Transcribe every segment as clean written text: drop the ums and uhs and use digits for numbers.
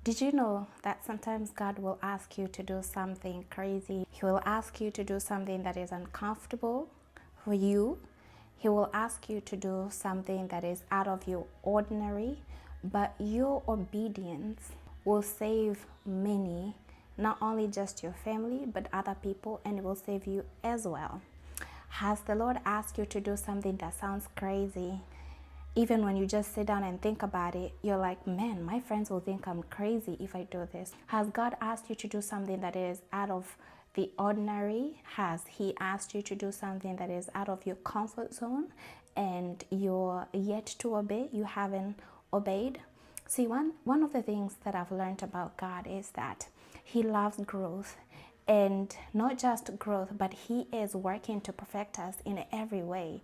Did you know that sometimes God will ask you to do something crazy? He will ask you to do something that is uncomfortable for you. He will ask you to do something that is out of your ordinary, but your obedience will save many, not only just your family, but other people, and it will save you as well. Has the Lord asked you to do something that sounds crazy? Even when you just sit down and think about it, you're like, man, my friends will think I'm crazy if I do this. Has God asked you to do something that is out of the ordinary? Has He asked you to do something that is out of your comfort zone and you're yet to obey? You haven't obeyed? See, one of the things that I've learned about God is that He loves growth. And not just growth, but He is working to perfect us in every way.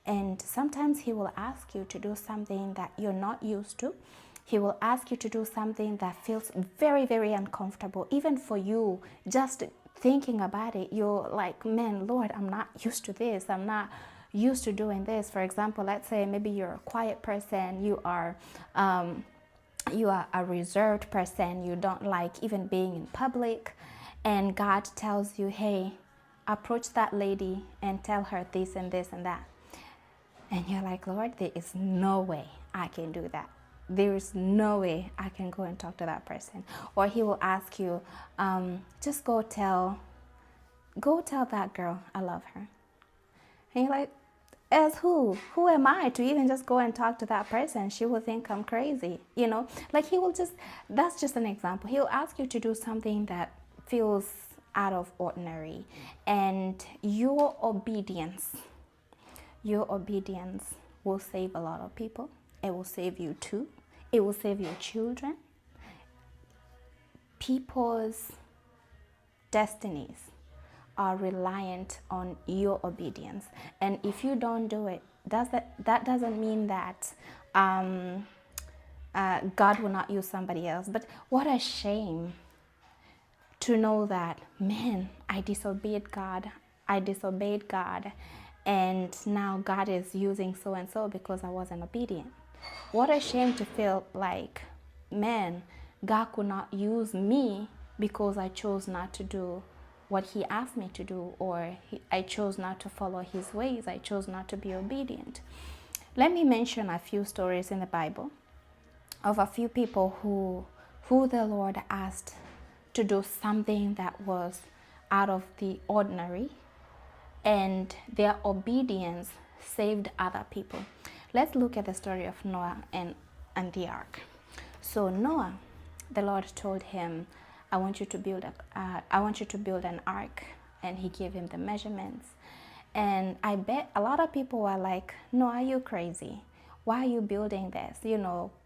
And sometimes He will ask you to do something that you're not used to. He will ask you to do something that feels very, very uncomfortable. Even for you, just thinking about it, you're like, man, Lord, I'm not used to this. I'm not used to doing this. For example, let's say maybe you're a quiet person. You are a reserved person. You don't like even being in public. And God tells you, hey, approach that lady and tell her this and this and that. And you're like, Lord, there is no way I can do that. There is no way I can go and talk to that person. Or He will ask you, just go tell that girl I love her. And you're like, as who? Who am I to even just go and talk to that person? She will think I'm crazy, Like He will just, that's just an example. He'll ask you to do something that feels out of ordinary. And your obedience will save a lot of people. It will save you too. It will save your children. People's destinies are reliant on your obedience. And if you don't do it, that doesn't mean that God will not use somebody else. But what a shame to know that, man, I disobeyed God, and now God is using so and so because I wasn't obedient. What a shame to feel like, man, God could not use me because I chose not to do what He asked me to do, or I chose not to follow His ways. I chose not to be obedient. Let me mention a few stories in the Bible of a few people who the Lord asked to do something that was out of the ordinary, and their obedience saved other people. Let's look at the story of Noah and the ark. So Noah, the Lord told him, I want you to build an ark, and He gave him the measurements. And I bet a lot of people were like, no, are you crazy? Why are you building this?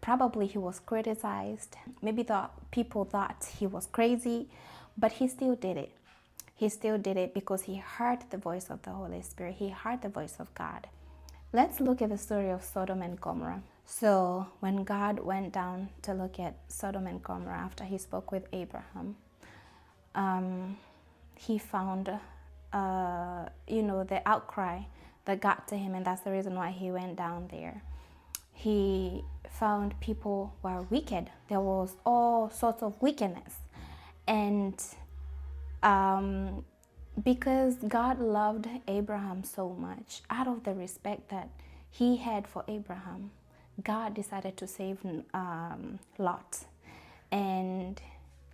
Probably he was criticized. Maybe people thought he was crazy, but he still did it. He still did it because he heard the voice of the Holy Spirit. He heard the voice of God. Let's look at the story of Sodom and Gomorrah. So when God went down to look at Sodom and Gomorrah after He spoke with Abraham, He found, the outcry that got to Him, and that's the reason why He went down there. He found people were wicked. There was all sorts of wickedness. And because God loved Abraham so much, out of the respect that He had for Abraham, God decided to save Lot. And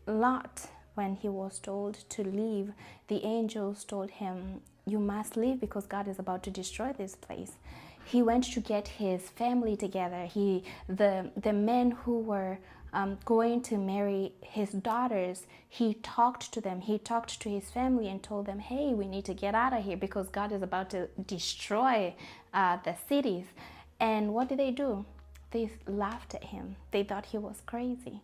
Lot, when he was told to leave, the angels told him, you must leave because God is about to destroy this place. He went to get his family together. The men who were going to marry his daughters, he talked to them. He talked to his family and told them, hey, we need to get out of here because God is about to destroy the cities. And what did they do? They laughed at him. They thought he was crazy.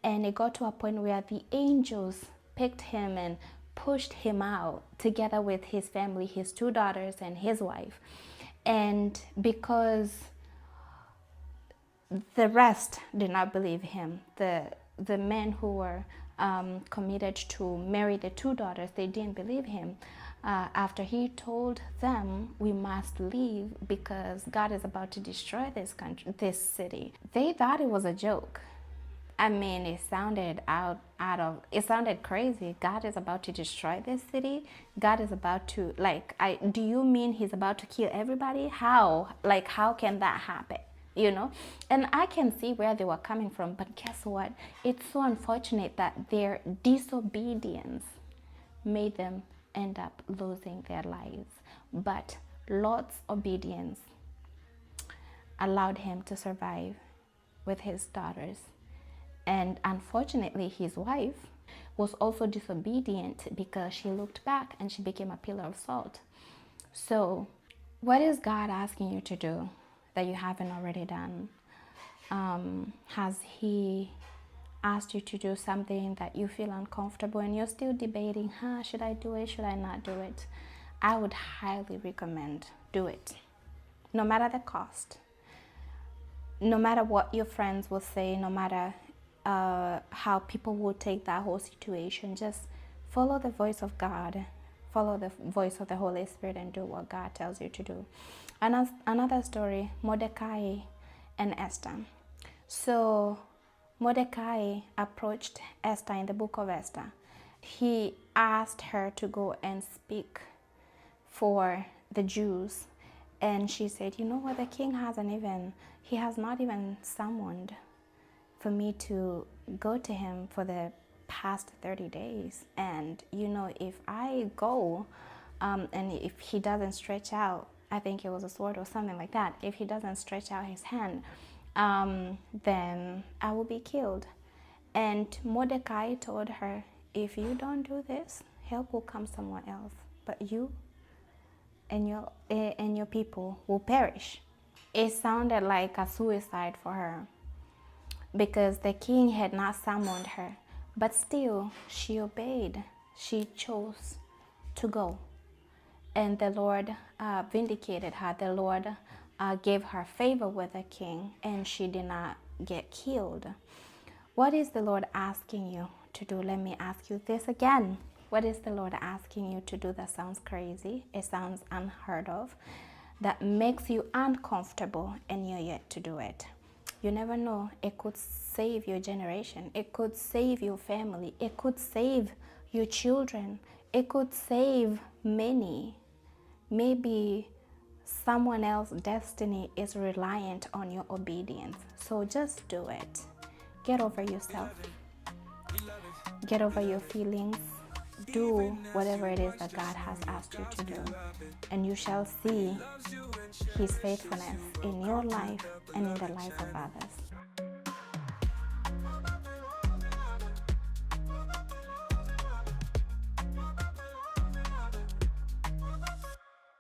And it got to a point where the angels picked him and pushed him out together with his family, his two daughters and his wife. And because the rest did not believe him, the men who were committed to marry the two daughters, they didn't believe him. After he told them, we must leave because God is about to destroy this country, this city, they thought it was a joke. I mean, it sounded crazy. God is about to destroy this city. God is about to, do you mean he's about to kill everybody? How? Like, how can that happen? You know? And I can see where they were coming from, but guess what? It's so unfortunate that their disobedience made them end up losing their lives. But Lot's obedience allowed him to survive with his daughters. And unfortunately, his wife was also disobedient because she looked back and she became a pillar of salt. So, what is God asking you to do that you haven't already done? Has He asked you to do something that you feel uncomfortable and you're still debating, should I do it? Should I not do it? I would highly recommend do it, no matter the cost, no matter what your friends will say, no matter how people will take that whole situation. Just follow the voice of God, follow the voice of the Holy Spirit, and do what God tells you to do. And another story, Mordecai and Esther. So Mordecai approached Esther in the book of Esther. He asked her to go and speak for the Jews, and she said, you know what, the king he has not even summoned for me to go to him for the past 30 days. And you know, if I go and if he doesn't stretch out, I think it was a sword or something like that, if he doesn't stretch out his hand, then I will be killed. And Mordecai told her, if you don't do this, help will come somewhere else, but you and your people will perish. It sounded like a suicide for her, because the king had not summoned her. But still, she obeyed. She chose to go. And the Lord vindicated her. The Lord gave her favor with the king, and she did not get killed. What is the Lord asking you to do? Let me ask you this again. What is the Lord asking you to do that sounds crazy? It sounds unheard of, that makes you uncomfortable, and you're yet to do it. You never know. It could save your generation. It could save your family. It could save your children. It could save many. Maybe someone else's destiny is reliant on your obedience. So just do it. Get over yourself. Get over your feelings. Do whatever it is that God has asked you to do, and you shall see His faithfulness in your life and in the life of others.